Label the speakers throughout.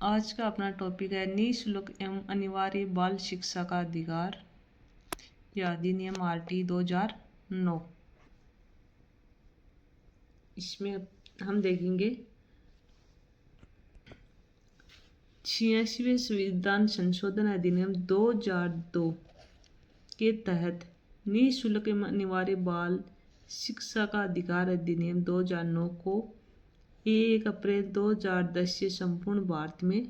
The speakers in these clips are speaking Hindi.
Speaker 1: आज का अपना टॉपिक है निःशुल्क एवं अनिवार्य बाल शिक्षा का अधिकार या अधिनियम RT 2009। इसमें हम देखेंगे 86वें संविधान संशोधन अधिनियम 2002 के तहत निःशुल्क एवं अनिवार्य बाल शिक्षा का अधिकार अधिनियम 2009 को 1 अप्रैल 2010 से संपूर्ण भारत में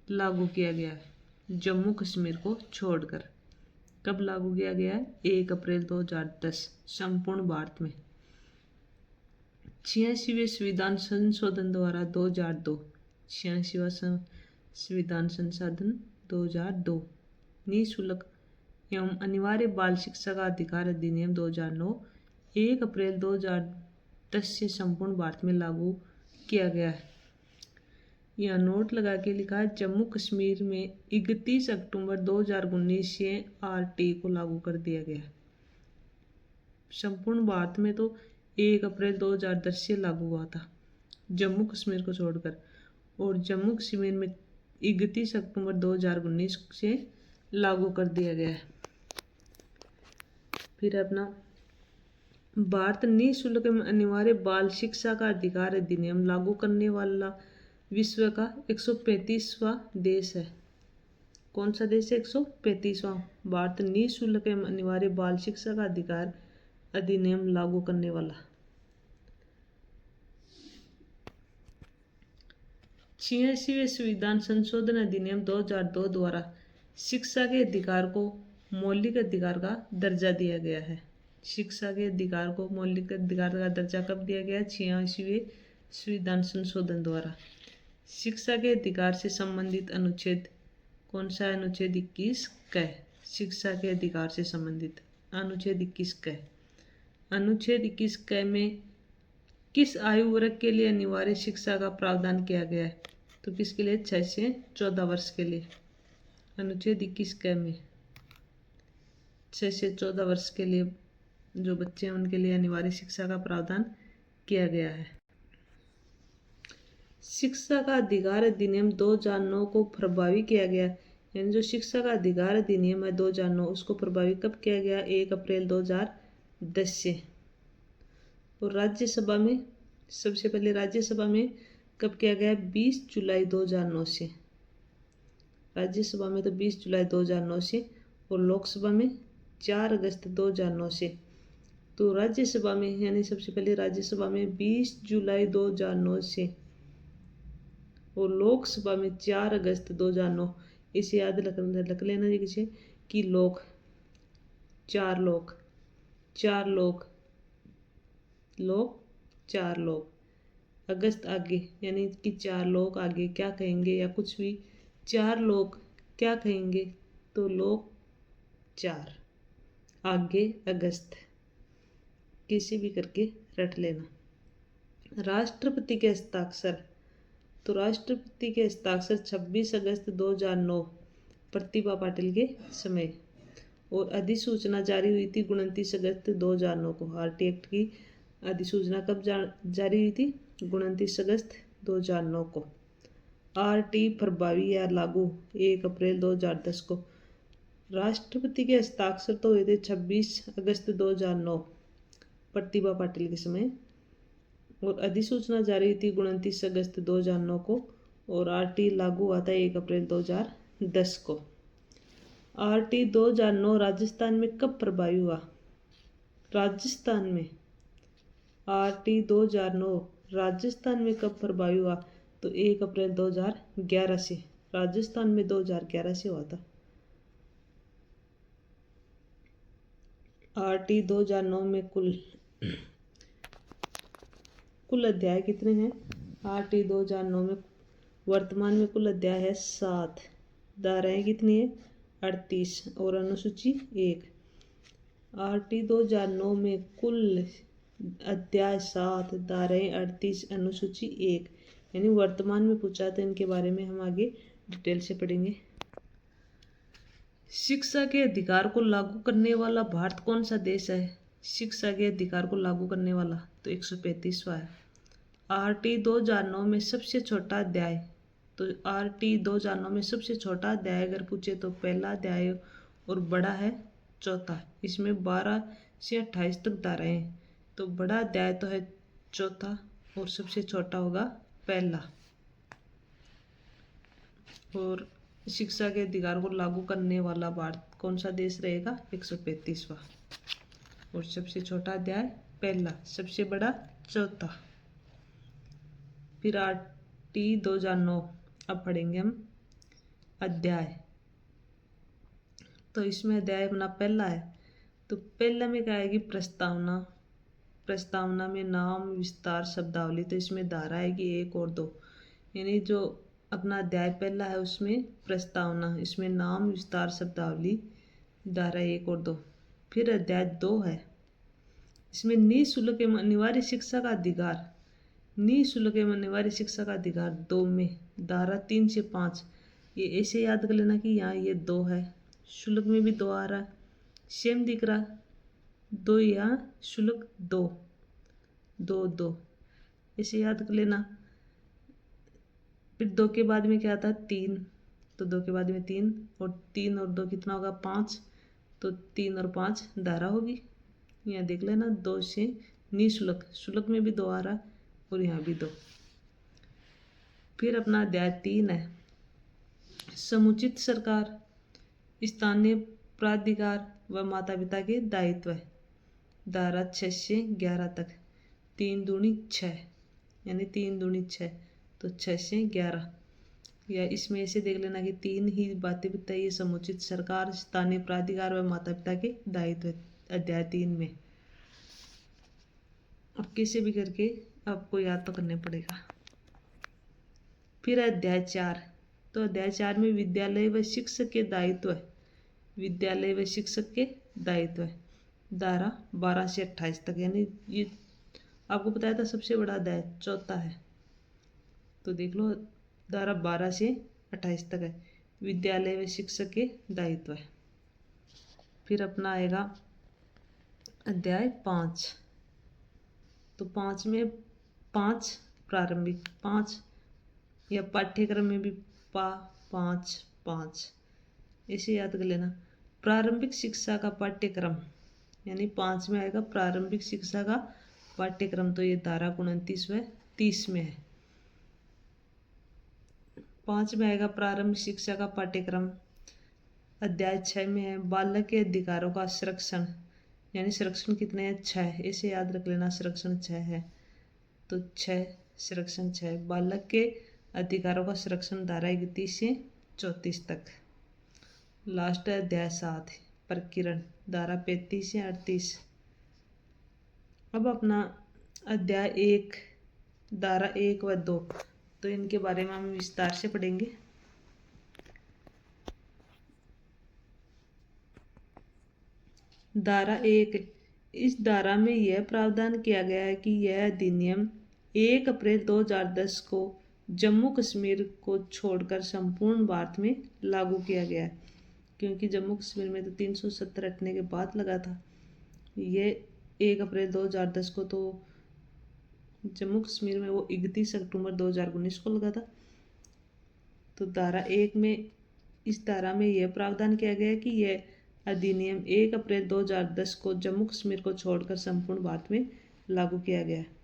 Speaker 1: लागू किया गया है, जम्मू कश्मीर को छोड़कर। कब लागू किया गया है? 1 अप्रैल 2010 संपूर्ण भारत में। 86वें संविधान संशोधन द्वारा 2002 86वां संविधान संशोधन 2002 निःशुल्क एवं अनिवार्य बाल शिक्षा का अधिकार अधिनियम 2009 1 अप्रैल 2010 से संपूर्ण भारत में लागू किया गया है। यह नोट लगा के लिखा है जम्मू कश्मीर में 31 अक्टूबर 2019 से RT को लागू कर दिया गया है। संपूर्ण भारत में तो 1 अप्रैल 2010 से लागू हुआ था, जम्मू कश्मीर को छोड़कर, और जम्मू कश्मीर में 31 अक्टूबर 2019 से लागू कर दिया गया है। फिर अपना भारत निःशुल्क एवं अनिवार्य बाल शिक्षा का अधिकार अधिनियम लागू करने वाला विश्व का 135वां देश है। कौन सा देश है? 135वां। भारत निःशुल्क एवं अनिवार्य बाल शिक्षा का अधिकार अधिनियम लागू करने वाला। 86वें संविधान संशोधन अधिनियम 2002 द्वारा शिक्षा के अधिकार को मौलिक अधिकार का दर्जा दिया गया है। शिक्षा के अधिकार को मौलिक अधिकार का दर्जा कब दिया गया? 86वें संविधान संशोधन द्वारा। शिक्षा के अधिकार से संबंधित अनुच्छेद कौन सा है? अनुच्छेद 21 क। शिक्षा के अधिकार से संबंधित अनुच्छेद 21 क। अनुच्छेद 21 क में किस आयु वर्ग के लिए अनिवार्य शिक्षा का प्रावधान किया गया है? तो किसके लिए? 6 से 14 वर्ष के लिए। अनुच्छेद 21 क में 6 से 14 वर्ष के लिए जो बच्चे हैं उनके लिए अनिवार्य शिक्षा का प्रावधान किया गया है। शिक्षा का अधिकार अधिनियम 2009 को प्रभावी किया गया, यानी जो शिक्षा का अधिकार अधिनियम है 2009 उसको प्रभावी कब किया गया? 1 अप्रैल 2010 से। और राज्यसभा में सबसे पहले राज्यसभा में कब किया गया? 20 जुलाई 2009 से। राज्यसभा में तो 20 जुलाई 2009 से, और लोकसभा में 4 अगस्त 2009 से। तो राज्यसभा में यानी सबसे पहले राज्यसभा में 20 जुलाई 2009 से, और लोकसभा में 4 अगस्त 2009। इसे याद रख लेना जी किसे कि लोक 4 लोक 4 लोक लोक 4 लोक, अगस्त आगे यानी कि 4 लोक आगे क्या कहेंगे या कुछ भी 4 लोक क्या कहेंगे? तो लोक 4 आगे अगस्त, किसी भी करके रट लेना। राष्ट्रपति के हस्ताक्षर, तो राष्ट्रपति के हस्ताक्षर 26 अगस्त 2009 प्रतिभा पाटिल के समय, और अधिसूचना जारी हुई थी 29 अगस्त 2009 को। RT एक्ट की अधिसूचना कब जारी हुई थी? 29 अगस्त 2009 को। RT प्रभावी या लागू 1 अप्रैल 2010 को। राष्ट्रपति के हस्ताक्षर तो हुए थे 26 अगस्त 2009 प्रतिभा पाटिल के समय, और अधिसूचना जारी थी 29 अगस्त 2009 को, और RT लागू हुआ था 1 अप्रैल 2010 को। RT 2009 राजस्थान में कब प्रभावी हुआ? राजस्थान में RT 2009 राजस्थान में कब प्रभावी हुआ? तो 1 अप्रैल 2011 से। राजस्थान में 2011 से हुआ था। RT 2009 में कुल अध्याय कितने हैं? RT 2009 में वर्तमान में कुल अध्याय है 7, धाराएं कितनी है? 38, और अनुसूची 1। RT 2009 में कुल अध्याय 7, धाराएं 38, अनुसूची 1, यानी वर्तमान में पूछा था। इनके बारे में हम आगे डिटेल से पढ़ेंगे। शिक्षा के अधिकार को लागू करने वाला भारत कौन सा देश है? शिक्षा के अधिकार को लागू करने वाला तो 135वां है। RT 2009 में सबसे छोटा अध्याय तो RT 2 जानों में सबसे छोटा अध्याय अगर पूछे तो पहला अध्याय और बड़ा है चौथा। इसमें 12 से 28 तक धाराएं हैं, तो बड़ा अध्याय तो है चौथा और सबसे छोटा होगा पहला। और शिक्षा के अधिकार को लागू करने वाला भारत कौन सा देश रहेगा? 135वां। और सबसे छोटा अध्याय पहला, सबसे बड़ा चौथा। फिर RT 2 जानो। अब पढ़ेंगे हम अध्याय। तो इसमें अध्याय अपना पहला है, तो पहला में क्या आएगी? प्रस्तावना। प्रस्तावना में नाम, विस्तार, शब्दावली। तो इसमें धारा आएगी 1 और 2। यानी जो अपना अध्याय पहला है उसमें प्रस्तावना, इसमें नाम, विस्तार, शब्दावली, धारा 1 और 2। फिर अध्याय 2 है, इसमें निःशुल्क एवं अनिवार्य शिक्षा का अधिकार। निःशुल्क एवं अनिवार्य शिक्षा का अधिकार 2 में धारा 3 से 5। ये ऐसे याद कर लेना कि यहाँ ये 2 है, शुल्क में भी 2 आ रहा है, सेम दिख रहा, 2 यहाँ शुल्क 2 2 2, ऐसे याद कर लेना। फिर 2 के बाद में क्या आता है? 3। तो 2 के बाद में 3 और 3 और 2 कितना होगा? 5। तो 3 और 5 धारा होगी। यहाँ देख लेना 2 से निःशुल्क, शुल्क में भी 2 आ रहा और यहाँ भी 2। फिर अपना अध्याय 3 है, समुचित सरकार, स्थानीय प्राधिकार व माता पिता के दायित्व है। धारा 6 से 11 तक। 3 दूनी 6, यानी 3 दूनी 6, तो 6 से 11। या इसमें ऐसे देख लेना कि 3 ही बातें बताइए, समुचित सरकार, स्थानीय प्राधिकार व माता पिता के दायित्व अध्याय 3 में। अब कैसे भी करके आपको याद तो करने पड़ेगा। फिर अध्याय 4, तो अध्याय 4 में विद्यालय व शिक्षक के दायित्व है। विद्यालय व शिक्षक के दायित्व है, धारा 12 से 28 तक। यानी ये आपको बताया था सबसे बड़ा अध्याय चौथा है, तो देख लो धारा 12 से 28 तक है, विद्यालय व शिक्षक के दायित्व है। फिर अपना आएगा अध्याय 5, तो 5 में 5 प्रारंभिक, 5 या पाठ्यक्रम में भी 5 5, ऐसे याद कर लेना। प्रारंभिक शिक्षा का पाठ्यक्रम, यानी 5 में आएगा प्रारंभिक शिक्षा का पाठ्यक्रम, तो ये धारा 29 व 30 में है। 5 में आएगा प्रारंभिक शिक्षा का पाठ्यक्रम। अध्याय 6 में है बालक के अधिकारों का संरक्षण, यानी संरक्षण कितने हैं? 6, ऐसे याद रख लेना, संरक्षण 6 है, तो 6 संरक्षण 6। बालक के अधिकारों का संरक्षण, धारा 31 से 34 तक। लास्ट है अध्याय 7, प्रकीर्ण, धारा 35 से 38। अब अपना अध्याय 1, धारा 1 व 2, तो इनके बारे में हम विस्तार से पढ़ेंगे। धारा 1, इस धारा में यह प्रावधान किया गया है कि यह अधिनियम 1 अप्रैल 2010 को जम्मू कश्मीर को छोड़कर संपूर्ण भारत में लागू किया गया है। क्योंकि जम्मू कश्मीर में तो 370 हटने के बाद लगा था, ये 1 अप्रैल 2010 को, तो जम्मू कश्मीर में वो 31 अक्टूबर 2019 को लगा था। तो धारा 1 में, इस धारा में यह प्रावधान किया गया है कि यह अधिनियम 1 अप्रैल 2010 को जम्मू कश्मीर को छोड़कर संपूर्ण भारत में लागू किया गया है।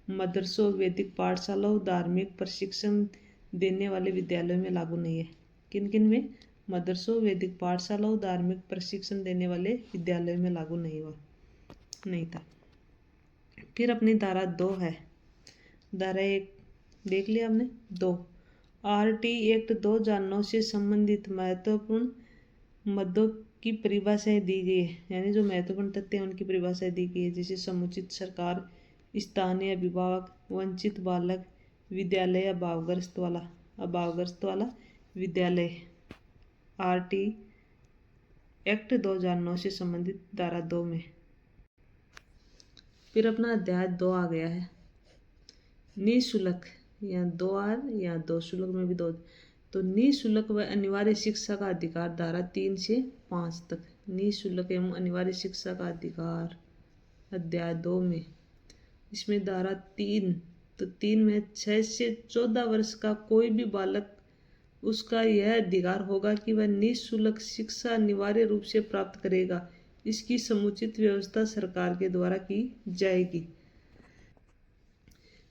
Speaker 1: मदरसों, वैदिक पाठशालाओं, धार्मिक प्रशिक्षण देने वाले विद्यालयों में लागू नहीं है। किन किन में? मदरसों, वैदिक पाठशालाओं, धार्मिक प्रशिक्षण देने वाले विद्यालयों में लागू नहीं था। फिर अपनी धारा 2 है, धारा 1 देख लिया हमने। 2, RT एक्ट 2 जानों से संबंधित महत्वपूर्ण मुद्दों की परिभाषाएं दी गई है, यानी जो महत्वपूर्ण तथ्य हैं उनकी परिभाषाएं दी गई है, जैसे समुचित सरकार, स्थानीय अभिभावक, वंचित बालक, विद्यालय, अभावग्रस्त वाला विद्यालय। RT एक्ट 2 जानों से संबंधित धारा 2 में। फिर अपना अध्याय 2 आ गया है, निःशुल्क, यहाँ 2 आर, यहाँ 2, शुल्क में भी 2। तो निःशुल्क व अनिवार्य शिक्षा का अधिकार, धारा 3 से 5 तक। निःशुल्क एवं अनिवार्य शिक्षा का अधिकार अध्याय 2 में, इसमें धारा 3 तो 3 में 6 से 14 वर्ष का कोई भी बालक, उसका यह अधिकार होगा कि वह निःशुल्क शिक्षा अनिवार्य रूप से प्राप्त करेगा। इसकी समुचित व्यवस्था सरकार के द्वारा की जाएगी।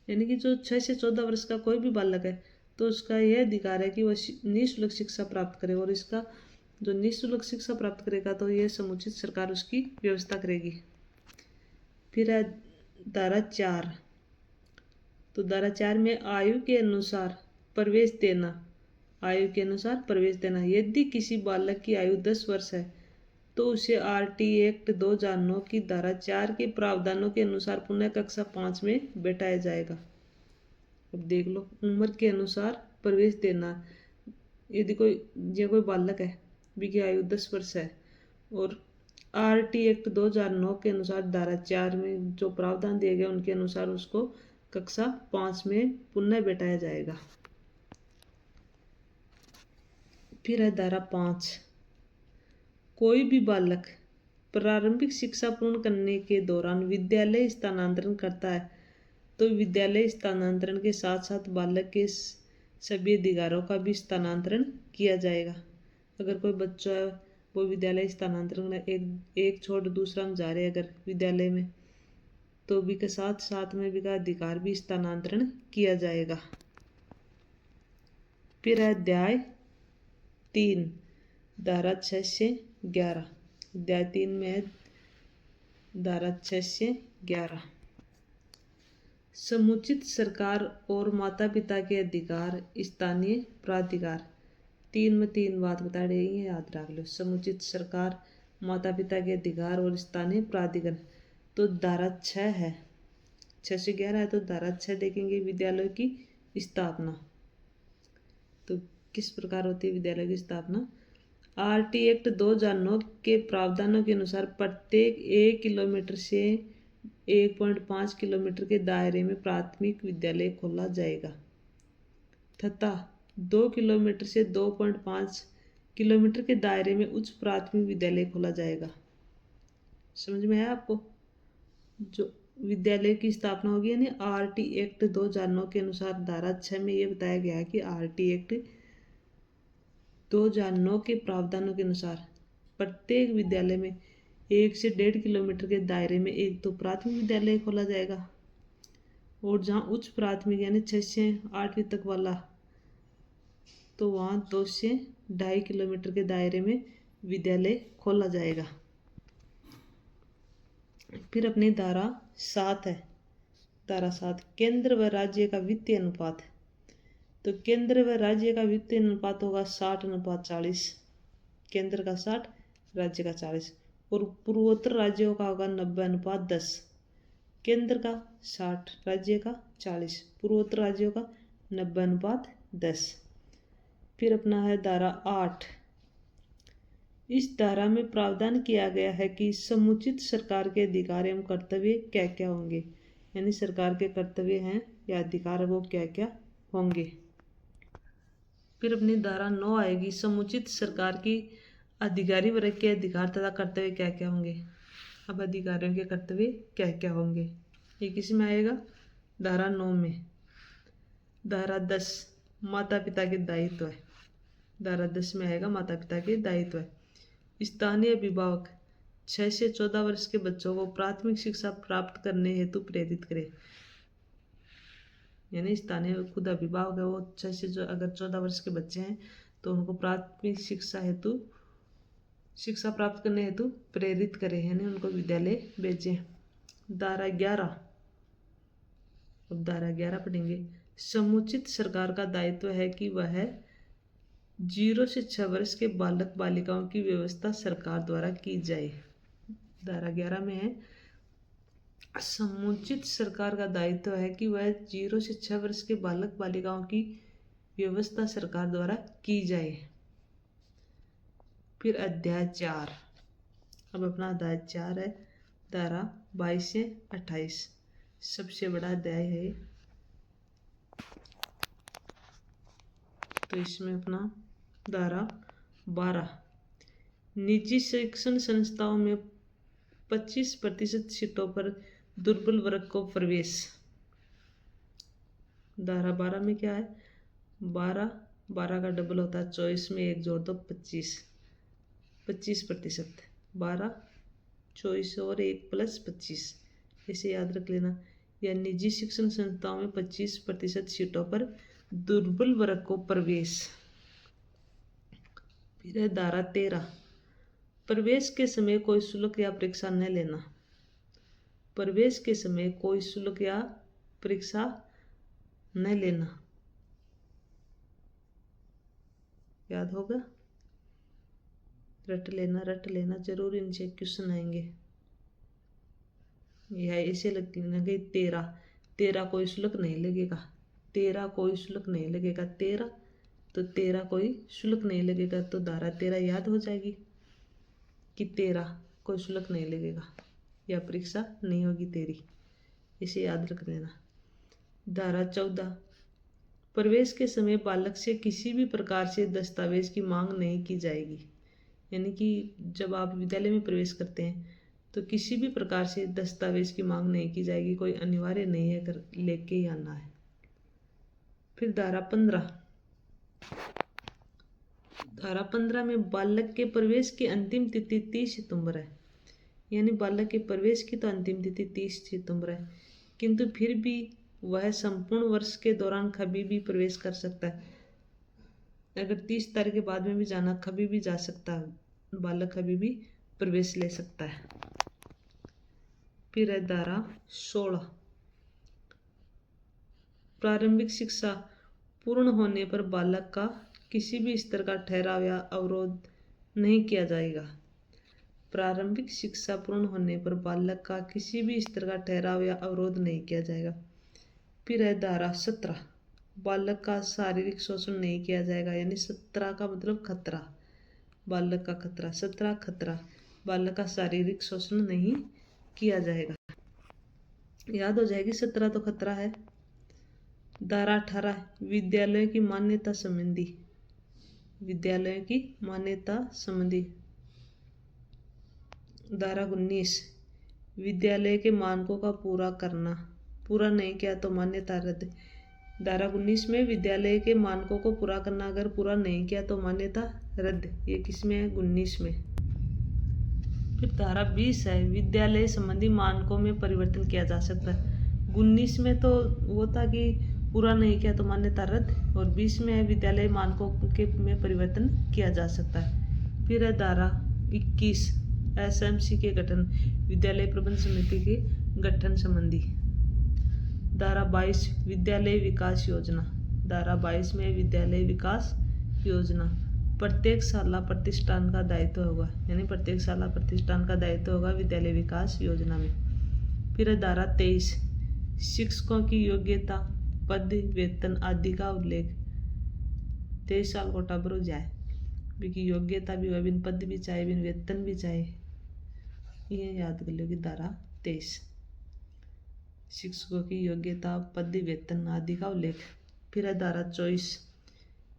Speaker 1: यानी कि जो 6 से 14 वर्ष का कोई भी बालक है तो उसका यह अधिकार है कि वह निःशुल्क शिक्षा प्राप्त करे, और इसका जो निःशुल्क शिक्षा प्राप्त करेगा तो यह समुचित सरकार उसकी व्यवस्था करेगी। फिर है धारा 4। तो धारा 4 में आयु के अनुसार प्रवेश देना। आयु के अनुसार प्रवेश देना। यदि किसी बालक की आयु 10 वर्ष है तो उसे आरटी एक्ट 2009 की धारा 4 के प्रावधानों के अनुसार पुनः कक्षा 5 में बैठाया जाएगा। अब देख लो, उम्र के अनुसार प्रवेश देना। यदि कोई बालक है, जिसकी आयु 10 वर्ष है, और आरटी एक्ट 2009 के अनुसार धारा 4 में जो प्रावधान दिए गए उनके अनुसार उसको कक्षा 5 में पुनः बैठाया जाएगा। फिर है धारा 5। कोई भी बालक प्रारंभिक शिक्षा पूर्ण करने के दौरान विद्यालय स्थानांतरण करता है तो विद्यालय स्थानांतरण के साथ साथ बालक के सभी अधिकारों का भी स्थानांतरण किया जाएगा। अगर कोई बच्चा है वो विद्यालय स्थानांतरण एक छोड़ दूसरा में जा रहे हैं अगर विद्यालय में, तो भी के साथ साथ में भी का अधिकार भी स्थानांतरण किया जाएगा। फिर है अध्याय 3 धारा 6 से 11। अध्याय 3 में धारा 6 से 11 समुचित सरकार और माता पिता के अधिकार, स्थानीय प्राधिकार। 3 में 3 बात बता रही है, याद रख लो। समुचित सरकार, माता पिता के अधिकार और स्थानीय प्राधिकार। तो धारा 6 है, 6 से 11 है, तो धारा 6 देखेंगे विद्यालय की स्थापना। तो किस प्रकार होती है विद्यालय की स्थापना? आरटी एक्ट 2009 के प्रावधानों के अनुसार प्रत्येक 1 किलोमीटर से 1.5 किलोमीटर के दायरे में प्राथमिक विद्यालय खोला जाएगा तथा 2 किलोमीटर से 2.5 किलोमीटर के दायरे में उच्च प्राथमिक विद्यालय खोला जाएगा। समझ में आया आपको? जो विद्यालय की स्थापना होगी यानी आरटी एक्ट 2009 के अनुसार धारा 6 में ये बताया गया है कि आरटी एक्ट 2009 के प्रावधानों के अनुसार प्रत्येक विद्यालय में 1 से 1.5 किलोमीटर के दायरे में एक तो प्राथमिक विद्यालय खोला जाएगा, और जहाँ उच्च प्राथमिक यानी 6 से 8वीं तक वाला तो वहाँ 2 से 2.5 किलोमीटर के दायरे में विद्यालय खोला जाएगा। फिर अपनी धारा 7 है। धारा 7 केंद्र व राज्य का वित्तीय अनुपात। तो केंद्र व राज्य का वित्तीय अनुपात होगा 60:40। केंद्र का 60, राज्य का 40, और पूर्वोत्तर राज्यों का होगा 90:10। केंद्र का 60, राज्य का 40, पूर्वोत्तर राज्यों का 90:10। फिर अपना है धारा 8। इस धारा में प्रावधान किया गया है कि समुचित सरकार के अधिकार एवं कर्तव्य क्या क्या होंगे, यानी सरकार के कर्तव्य हैं या अधिकार वो क्या क्या होंगे। फिर अपनी धारा 9 आएगी, समुचित सरकार की अधिकारी वर्ग के अधिकार तथा कर्तव्य क्या क्या होंगे। अब अधिकारियों के कर्तव्य क्या क्या होंगे ये किस में आएगा? धारा 9 में। धारा 10 माता पिता के दायित्व है। धारा 10 में आएगा माता पिता के दायित्व है। स्थानीय अभिभावक 6 से 14 वर्ष के बच्चों को प्राथमिक शिक्षा प्राप्त करने हेतु प्रेरित करे। यानी स्थानीय खुद अभिभावक है वो 6 से अगर 14 वर्ष के बच्चे हैं तो उनको प्राथमिक शिक्षा प्राप्त करने हेतु प्रेरित करें, यानी उनको विद्यालय भेजें। धारा 11। अब धारा 11 पढ़ेंगे। समुचित सरकार का दायित्व है कि वह 0 से 6 वर्ष के बालक बालिकाओं की व्यवस्था सरकार द्वारा की जाए। धारा 11 में है समुचित सरकार का दायित्व है कि वह 0 से 6 वर्ष के बालक बालिकाओं की व्यवस्था सरकार द्वारा की जाए। फिर अध्याय 4। अब अपना अध्याय 4 है धारा 22 से 28। सबसे बड़ा अध्याय है तो इसमें अपना धारा 12 निजी शिक्षण संस्थाओं में 25% सीटों पर दुर्बल वर्ग को प्रवेश। धारा 12 में क्या है, 12, 12 का डबल होता है 24 में 1 जोड़ दो 25, 25%। 12, 24 और 1 + 25, इसे याद रख लेना। या निजी शिक्षण संस्थाओं में 25% सीटों पर दुर्बल वर्ग को प्रवेश। फिर है धारा 13, प्रवेश के समय कोई शुल्क या परीक्षा न लेना। प्रवेश के समय कोई शुल्क या परीक्षा न लेना, याद होगा, रट लेना जरूर, इनसे क्वेश्चन आएंगे। यह ऐसे लगे 13 कोई शुल्क नहीं लगेगा, 13 कोई शुल्क नहीं लगेगा, 13 तो 13 कोई शुल्क नहीं लगेगा, तो धारा 13 याद हो जाएगी कि 13 कोई शुल्क नहीं लगेगा या परीक्षा नहीं होगी तेरी, इसे याद रख लेना। धारा 14, प्रवेश के समय बालक से किसी भी प्रकार से दस्तावेज की मांग नहीं की जाएगी। यानी कि जब आप विद्यालय में प्रवेश करते हैं तो किसी भी प्रकार से दस्तावेज की मांग नहीं की जाएगी, कोई अनिवार्य नहीं है कर लेके ही आना है। फिर धारा 15 में बालक के प्रवेश की अंतिम तिथि 30 सितंबर है। यानी बालक के प्रवेश की तो अंतिम तिथि 30 सितंबर है, किंतु फिर भी वह संपूर्ण वर्ष के दौरान कभी भी प्रवेश कर सकता है। अगर 30 तारीख के बाद में भी जाना, कभी भी जा सकता है, बालक कभी भी प्रवेश ले सकता है। फिर है धारा 16, प्रारंभिक शिक्षा पूर्ण होने पर बालक का किसी भी स्तर का ठहराव या अवरोध नहीं किया जाएगा। प्रारंभिक शिक्षा पूर्ण होने पर बालक का किसी भी स्तर का ठहराव या अवरोध नहीं किया जाएगा। फिर है धारा 17, बालक का शारीरिक शोषण नहीं किया जाएगा। यानी 17 का मतलब खतरा, बालक का खतरा, 17 खतरा, बालक का शारीरिक शोषण नहीं किया जाएगा, याद हो जाएगी, 17 तो खतरा है। धारा 18, विद्यालयों की मान्यता संबंधी, विद्यालयों की मान्यता संबंधी। धारा 19, विद्यालय के मानकों का पूरा करना, पूरा नहीं किया तो मान्यता रद्द। धारा 19 में विद्यालय के मानकों को पूरा करना, अगर पूरा नहीं किया तो मान्यता रद्द। ये किसमें है, 19 में। फिर धारा 20 है, विद्यालय संबंधी मानकों में परिवर्तन किया जा सकता है। 19 में तो वो था कि पूरा नहीं किया तो मान्यता रद्द, और 20 में है विद्यालय मानकों के में परिवर्तन किया जा सकता है। फिर है धारा 21, एसएमसी के गठन, विद्यालय प्रबंध समिति के गठन संबंधी। धारा 22, विद्यालय विकास योजना, धारा 22 में विद्यालय विकास योजना, प्रत्येक शाला प्रतिष्ठान का दायित्व होगा। यानी प्रत्येक शाला प्रतिष्ठान का दायित्व होगा विद्यालय विकास योजना में। फिर है धारा 23, शिक्षकों की योग्यता, पद, वेतन आदि का उल्लेख। 23 साल कोटा पर हो जाए, क्योंकि योग्यता भी वह, बिन पद भी चाहे, बिन वेतन भी चाहे, ये याद कर लोगी। धारा 23, शिक्षकों की योग्यता, पद, वेतन आदि का उल्लेख। फिर है धारा 24,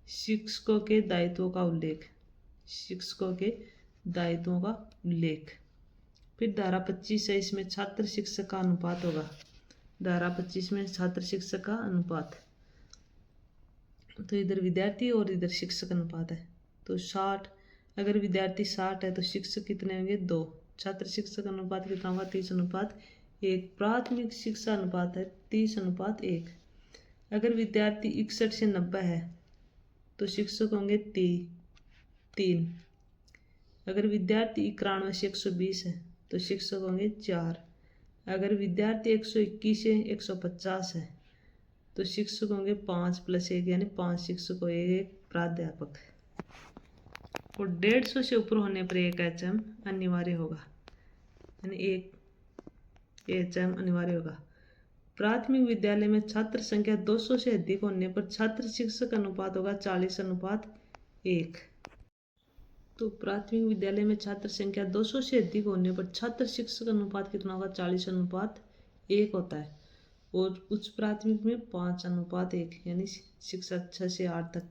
Speaker 1: शिक्षकों के दायित्वों का उल्लेख, शिक्षकों के दायित्वों का उल्लेख। फिर धारा 25 है, इसमें छात्र शिक्षक का अनुपात होगा। धारा 25 में छात्र शिक्षक का अनुपात, तो इधर विद्यार्थी और इधर शिक्षक अनुपात है, तो 60, अगर विद्यार्थी 60 है तो शिक्षक कितने होंगे, 2। छात्र शिक्षक अनुपात कितना होगा, 30:1। प्राथमिक शिक्षा अनुपात है 30:1। अगर विद्यार्थी 61 से 90 है तो शिक्षक होंगे 3। अगर विद्यार्थी 91 से 120 है तो शिक्षक होंगे 4। अगर विद्यार्थी 121 से 150 है तो शिक्षक होंगे 5 + 1, यानी 5 शिक्षक हो, एक प्राध्यापक। और 150 से ऊपर होने पर एक एचएम अनिवार्य होगा, यानी एक एचएम अनिवार्य होगा। प्राथमिक विद्यालय में छात्र संख्या 200 से अधिक होने पर छात्र शिक्षक अनुपात होगा 40:1। तो प्राथमिक विद्यालय में छात्र संख्या 200 से अधिक होने पर छात्र शिक्षक अनुपात कितना होगा, 40:1 होता है। और उच्च प्राथमिक में 5:1, यानी शिक्षक 6 से 8 तक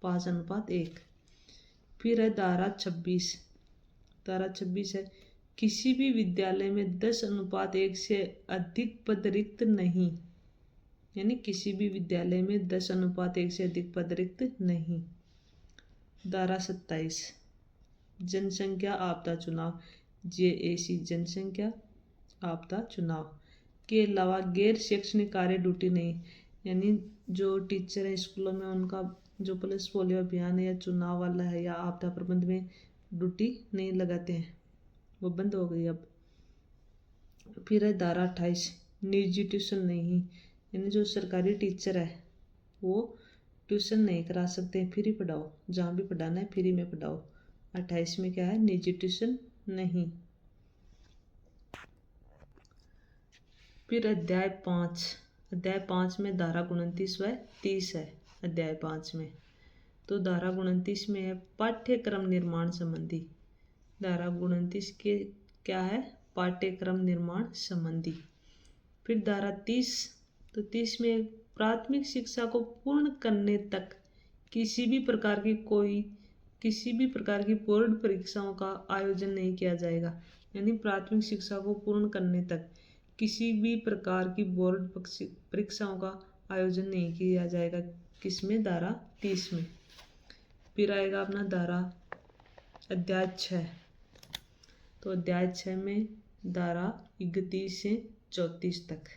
Speaker 1: 5:1। फिर है धारा 26, धारा 26 है, किसी भी विद्यालय में 10:1 से अधिक पद रिक्त नहीं, यानी किसी भी विद्यालय में 10:1 से अधिक पद रिक्त नहीं। धारा 27 जनसंख्या आपदा चुनाव, जेएसी जनसंख्या आपदा चुनाव के अलावा गैर शैक्षणिक कार्य ड्यूटी नहीं, यानी जो टीचर हैं स्कूलों में उनका जो पल्स पोलियो अभियान है या चुनाव वाला है या आपदा प्रबंध में ड्यूटी नहीं लगाते हैं, वो बंद हो गई अब। फिर है धारा 28 निजी ट्यूशन नहीं, यानी जो सरकारी टीचर है वो ट्यूशन नहीं करा सकते, फ्री पढ़ाओ, जहाँ भी पढ़ाना है फ्री में पढ़ाओ। 28 में क्या है, निजी ट्यूशन नहीं। फिर अध्याय 5 में धारा 29 व 30 है। अध्याय 5 में तो धारा 29 में है पाठ्यक्रम निर्माण संबंधी। धारा 29 के क्या है, पाठ्यक्रम निर्माण संबंधी। फिर धारा 30 तो 30 में प्राथमिक शिक्षा को पूर्ण करने तक किसी भी प्रकार की बोर्ड परीक्षाओं का आयोजन नहीं किया जाएगा, यानी प्राथमिक शिक्षा को पूर्ण करने तक किसी भी प्रकार की बोर्ड परीक्षाओं का आयोजन नहीं किया जाएगा। किसमें, धारा 30 में। फिर आएगा अपना धारा अध्याय 6, तो अध्याय 6 में धारा 31 से 34 तक।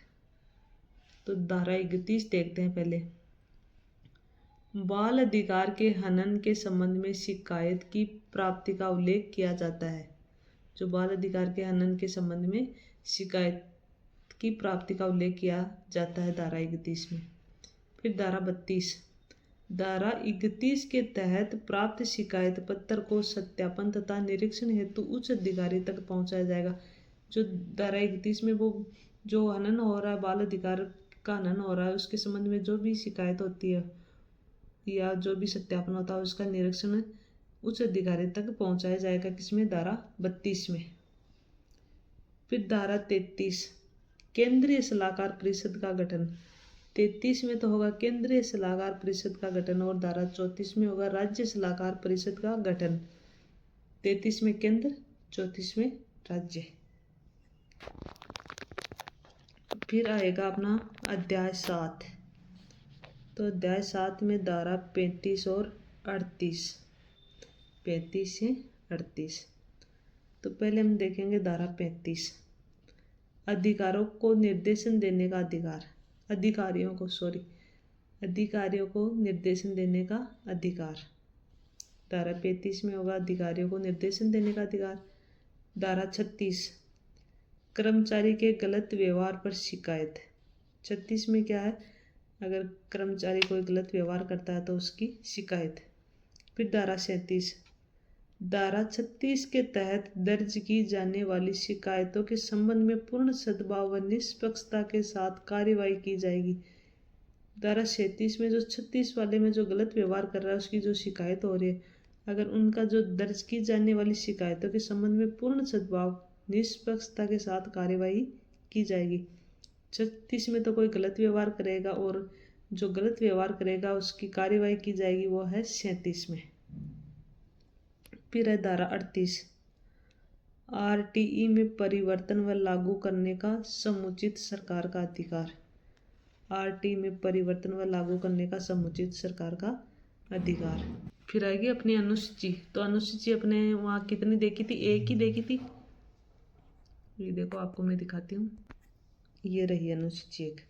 Speaker 1: तो धारा 31 देखते हैं पहले। बाल अधिकार के हनन के संबंध में शिकायत की प्राप्ति का उल्लेख किया जाता है। जो बाल अधिकार के हनन के संबंध में शिकायत की प्राप्ति का उल्लेख किया जाता है धारा 31 में। फिर धारा 31 के तहत प्राप्त शिकायत पत्र को सत्यापन तथा निरीक्षण हेतु उच्च अधिकारी तक पहुंचाया जाएगा। जो धारा 31 में वो जो हनन हो रहा है, बाल अधिकार का हनन हो रहा है, उसके संबंध में जो भी शिकायत होती है या जो भी सत्यापन होता है उसका निरीक्षण उच्च अधिकारी तक पहुंचाया जाएगा। किसमें, धारा 32 में। फिर धारा 33 केंद्रीय सलाहकार परिषद का गठन। 33 में तो होगा केंद्रीय सलाहकार परिषद का गठन और धारा 34 में होगा राज्य सलाहकार परिषद का गठन। 33 में केंद्र, 34 में राज्य। फिर आएगा अपना अध्याय 7, तो अध्याय 7 में धारा 35 और 38, 35 से 38। तो पहले हम देखेंगे धारा 35 अधिकारों को निर्देशन देने का अधिकार। अधिकारियों को निर्देशन देने का अधिकार। धारा 35 में होगा अधिकारियों को निर्देशन देने का अधिकार। धारा 36 कर्मचारी के गलत व्यवहार पर शिकायत। 36 में क्या है, अगर कर्मचारी कोई गलत व्यवहार करता है तो उसकी शिकायत। फिर धारा 37 धारा 36 के तहत दर्ज की जाने वाली शिकायतों के संबंध में पूर्ण सद्भाव व निष्पक्षता के साथ कार्यवाही की जाएगी। धारा 37 में जो 36 वाले में जो गलत व्यवहार कर रहा है उसकी जो शिकायत हो रही है, अगर उनका जो दर्ज की जाने वाली शिकायतों के संबंध में पूर्ण सद्भाव निष्पक्षता के साथ कार्यवाही की जाएगी। 36 में तो कोई गलत व्यवहार करेगा और जो गलत व्यवहार करेगा उसकी कार्यवाही की जाएगी, वो है 37 में। फिर है धारा 38 आरटीई में परिवर्तन व लागू करने का समुचित सरकार का अधिकार। आरटीई में परिवर्तन व लागू करने का समुचित सरकार का अधिकार। फिर आएगी अपनी अनुसूची, तो अनुसूची अपने वहाँ कितनी देखी थी, एक ही देखी थी। ये देखो आपको मैं दिखाती हूँ, ये रही अनुसूची एक,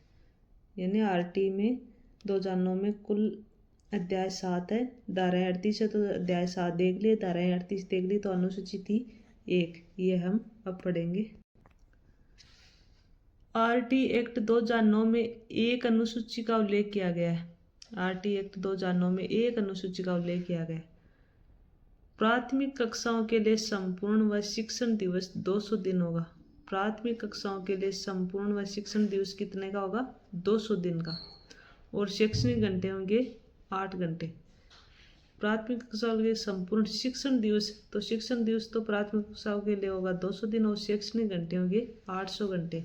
Speaker 1: यानी आरटीई में 2009 में कुल अध्याय 7 है, धाराएं 38 है, तो अध्याय 7 देख लिए, धाराएं 38 देख ली, तो अनुसूची थी एक। ये हम अब पढ़ेंगे। आरटी एक्ट 2009 में एक अनुसूची का उल्लेख किया गया है। आरटी एक्ट 2009 में एक अनुसूची का उल्लेख किया गया है। प्राथमिक कक्षाओं के लिए संपूर्ण व शिक्षण दिवस 200 दिन होगा। प्राथमिक कक्षाओं के लिए संपूर्ण व शिक्षण दिवस कितने का होगा, 200 दिन का। और शैक्षणिक घंटे होंगे 8 घंटे। प्राथमिक कक्षाओं के लिए संपूर्ण शिक्षण दिवस, तो शिक्षण दिवस तो प्राथमिक कक्षाओं के लिए होगा 200 दिन और शैक्षणिक घंटे होंगे 800 घंटे।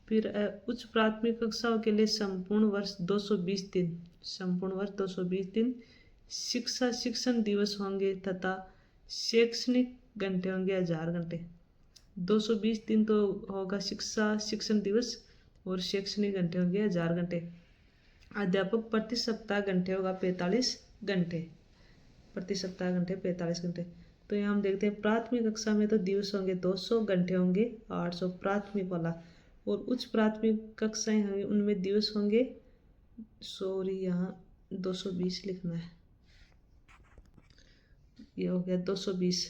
Speaker 1: फिर उच्च प्राथमिक कक्षाओं के लिए संपूर्ण वर्ष 220 दिन, संपूर्ण वर्ष 220 दिन। शिक्षा शिक्षण दिवस होंगे तथा शैक्षणिक घंटे होंगे 1000 घंटे। 220 दिन तो होगा शिक्षा शिक्षण दिवस और शैक्षणिक घंटे होंगे 1000 घंटे। अध्यापक प्रति सप्ताह घंटे होगा 45 घंटे, प्रति सप्ताह घंटे 45 घंटे। तो यहाँ हम देखते हैं प्राथमिक कक्षा में तो दिवस होंगे 200, घंटे होंगे 800 प्राथमिक वाला, और उच्च प्राथमिक कक्षाएं होंगी उनमें दिवस होंगे, सॉरी यहाँ 220 लिखना है, ये हो गया 220,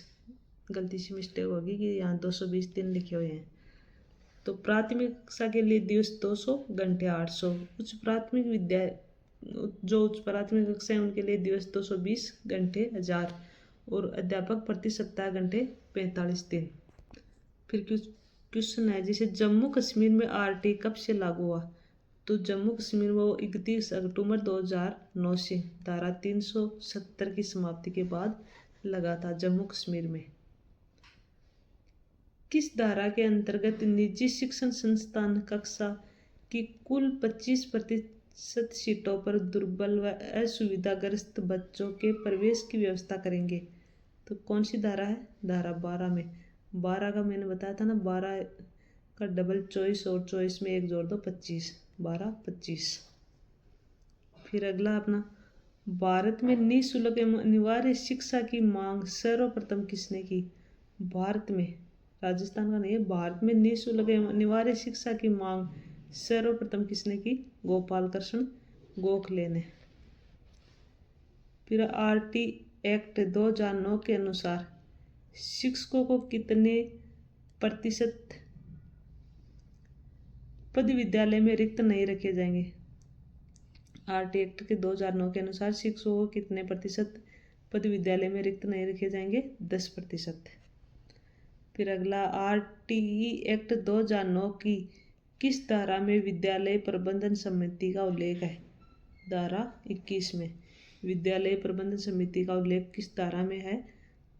Speaker 1: गलती से मिस्टेक होगी कि यहाँ 220 दिन लिखे हुए हैं। तो प्राथमिक कक्षा के लिए दिवस 200, घंटे 800। उच्च प्राथमिक विद्या जो उच्च प्राथमिक कक्षा है उनके लिए दिवस 220, घंटे 1000, और अध्यापक प्रति सप्ताह घंटे 45 दिन। फिर क्वेश्चन है जैसे जम्मू कश्मीर में आरटी कब से लागू हुआ? तो जम्मू कश्मीर में वो 31 अक्टूबर 2009 से धारा 370 की समाप्ति के बाद लगा था जम्मू कश्मीर में। किस धारा के अंतर्गत निजी शिक्षण संस्थान कक्षा की कुल 25% सीटों पर दुर्बल व असुविधाग्रस्त बच्चों के प्रवेश की व्यवस्था करेंगे? तो कौन सी धारा है? धारा 12 में। 12 का मैंने बताया था ना, 12 का डबल चॉइस और चॉइस में एक जोड़ दो 25, 12 25। फिर अगला अपना, भारत में निःशुल्क एवं अनिवार्य शिक्षा की मांग सर्वप्रथम किसने की? भारत में, राजस्थान का नहीं है, भारत में निःशुल्क एवं अनिवार्य शिक्षा की मांग सर्वप्रथम किसने की? गोपाल कृष्ण गोखले ने। फिर आरटी एक्ट 2009 के अनुसार शिक्षकों को कितने प्रतिशत पद विद्यालय में रिक्त नहीं रखे जाएंगे? आरटी एक्ट के 2009 के अनुसार शिक्षकों को कितने प्रतिशत पद विद्यालय में रिक्त नहीं रखे जाएंगे? 10%। फिर अगला, आरटीई एक्ट 2009 की किस धारा में विद्यालय प्रबंधन समिति का उल्लेख है? धारा 21 में। विद्यालय प्रबंधन समिति का उल्लेख किस धारा में है?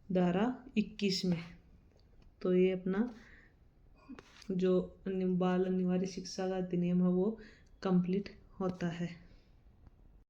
Speaker 1: धारा 21 में। तो ये अपना जो बाल अनिवार्य शिक्षा का अधिनियम है वो कंप्लीट होता है।